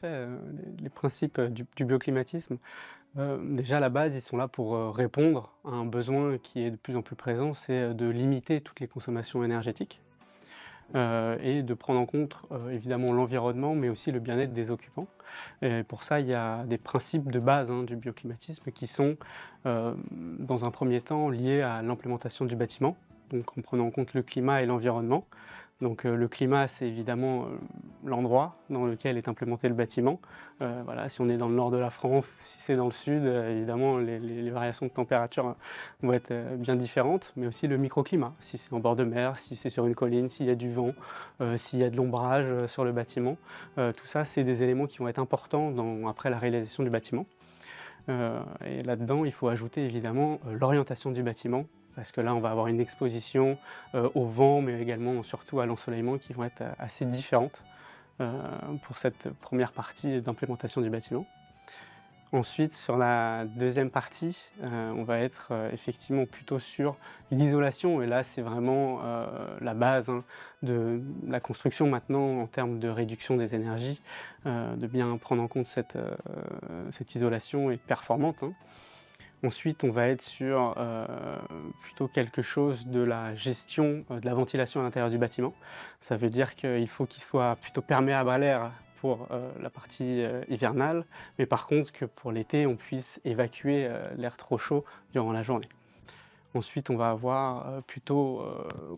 fait, les principes du bioclimatisme, déjà à la base, ils sont là pour, répondre à un besoin qui est de plus en plus présent, c'est, de limiter toutes les consommations énergétiques, et de prendre en compte, évidemment l'environnement, mais aussi le bien-être des occupants. Et pour ça, il y a des principes de base, hein, du bioclimatisme qui sont, dans un premier temps liés à l'implémentation du bâtiment, donc en prenant en compte le climat et l'environnement. Donc le climat, c'est évidemment, l'endroit dans lequel est implémenté le bâtiment. Voilà, si on est dans le nord de la France, si c'est dans le sud, évidemment les variations de température vont être, bien différentes, mais aussi le microclimat, si c'est en bord de mer, si c'est sur une colline, s'il y a du vent, s'il y a de l'ombrage, sur le bâtiment. Tout ça, c'est des éléments qui vont être importants après la réalisation du bâtiment. Et là-dedans, il faut ajouter évidemment, l'orientation du bâtiment, parce que là, on va avoir une exposition, au vent, mais également surtout à l'ensoleillement qui vont être, assez différentes, pour cette première partie d'implémentation du bâtiment. Ensuite, sur la deuxième partie, on va être, effectivement plutôt sur l'isolation et là, c'est vraiment, la base, hein, de la construction maintenant en termes de réduction des énergies, de bien prendre en compte cette isolation est performante, hein. Ensuite, on va être sur, plutôt quelque chose de la gestion, de la ventilation à l'intérieur du bâtiment. Ça veut dire qu'il faut qu'il soit plutôt perméable à l'air pour, la partie, hivernale, mais par contre que pour l'été, on puisse évacuer, l'air trop chaud durant la journée. Ensuite, on va avoir, plutôt,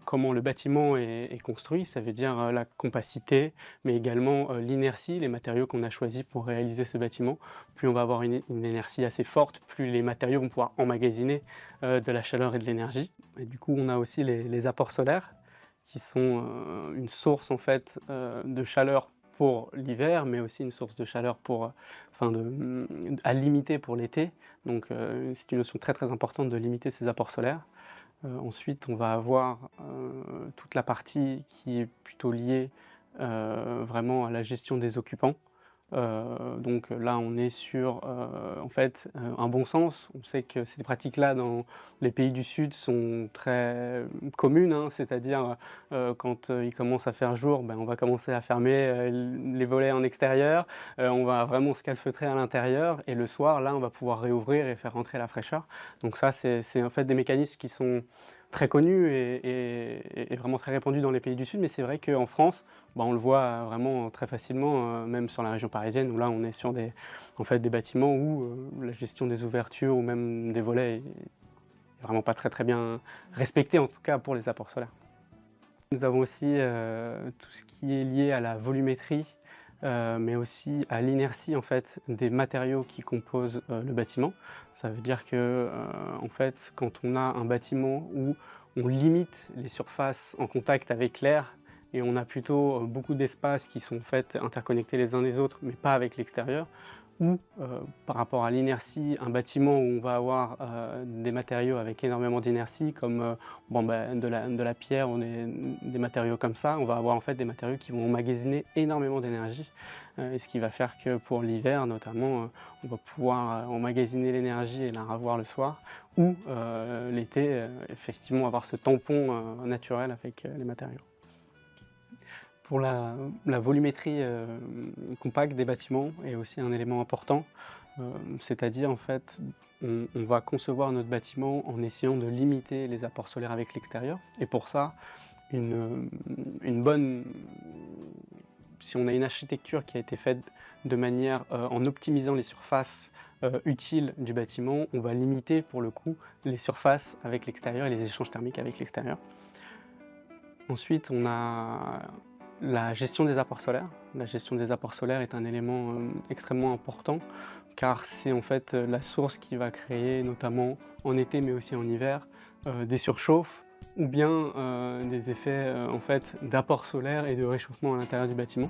comment le bâtiment est construit, ça veut dire, la compacité, mais également, l'inertie, les matériaux qu'on a choisis pour réaliser ce bâtiment. Plus on va avoir une inertie assez forte, plus les matériaux vont pouvoir emmagasiner, de la chaleur et de l'énergie. Et du coup, on a aussi les apports solaires qui sont, une source en fait, de chaleur pour l'hiver, mais aussi une source de chaleur pour, à limiter pour l'été. Donc c'est une notion très, très importante de limiter ces apports solaires. Ensuite, on va avoir, toute la partie qui est plutôt liée, vraiment à la gestion des occupants. Donc là, on est sur, en fait, un bon sens. On sait que ces pratiques-là, dans les pays du sud, sont très communes, hein. C'est-à-dire, quand, il commence à faire jour, ben, on va commencer à fermer, les volets en extérieur, on va vraiment se calfeutrer à l'intérieur et le soir, là, on va pouvoir réouvrir et faire rentrer la fraîcheur. Donc ça, c'est en fait des mécanismes qui sont très connus et vraiment très répandus dans les pays du sud, mais c'est vrai qu'en France, bah, on le voit vraiment très facilement, même sur la région parisienne où là on est sur en fait, des bâtiments où la gestion des ouvertures ou même des volets est vraiment pas très très bien respectée, en tout cas pour les apports solaires. Nous avons aussi tout ce qui est lié à la volumétrie, mais aussi à l'inertie en fait des matériaux qui composent le bâtiment. Ça veut dire que en fait, quand on a un bâtiment où on limite les surfaces en contact avec l'air et on a plutôt beaucoup d'espaces qui sont en fait interconnectés les uns les autres, mais pas avec l'extérieur, ou par rapport à l'inertie, un bâtiment où on va avoir des matériaux avec énormément d'inertie comme de la pierre ou des matériaux comme ça, on va avoir en fait des matériaux qui vont emmagasiner énormément d'énergie et ce qui va faire que pour l'hiver notamment, on va pouvoir emmagasiner l'énergie et la revoir le soir ou l'été effectivement avoir ce tampon naturel avec les matériaux. Pour la volumétrie compacte des bâtiments est aussi un élément important, c'est-à-dire en fait on va concevoir notre bâtiment en essayant de limiter les apports solaires avec l'extérieur et pour ça si on a une architecture qui a été faite de manière en optimisant les surfaces utiles du bâtiment, on va limiter pour le coup les surfaces avec l'extérieur et les échanges thermiques avec l'extérieur. Ensuite, on a la gestion des apports solaires. La gestion des apports solaires est un élément extrêmement important car c'est en fait la source qui va créer, notamment en été mais aussi en hiver, des surchauffes ou bien des effets en fait, d'apports solaires et de réchauffement à l'intérieur du bâtiment.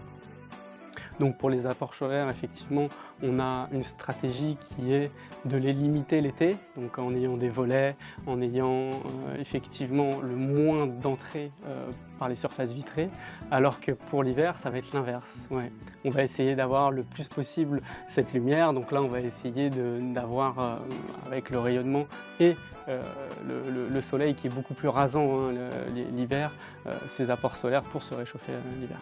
Donc pour les apports solaires, effectivement, on a une stratégie qui est de les limiter l'été, donc en ayant des volets, en ayant effectivement le moins d'entrées par les surfaces vitrées, alors que pour l'hiver, ça va être l'inverse. Ouais. On va essayer d'avoir le plus possible cette lumière, donc là on va essayer d'avoir avec le rayonnement et le soleil qui est beaucoup plus rasant hein, l'hiver, ces apports solaires pour se réchauffer l'hiver.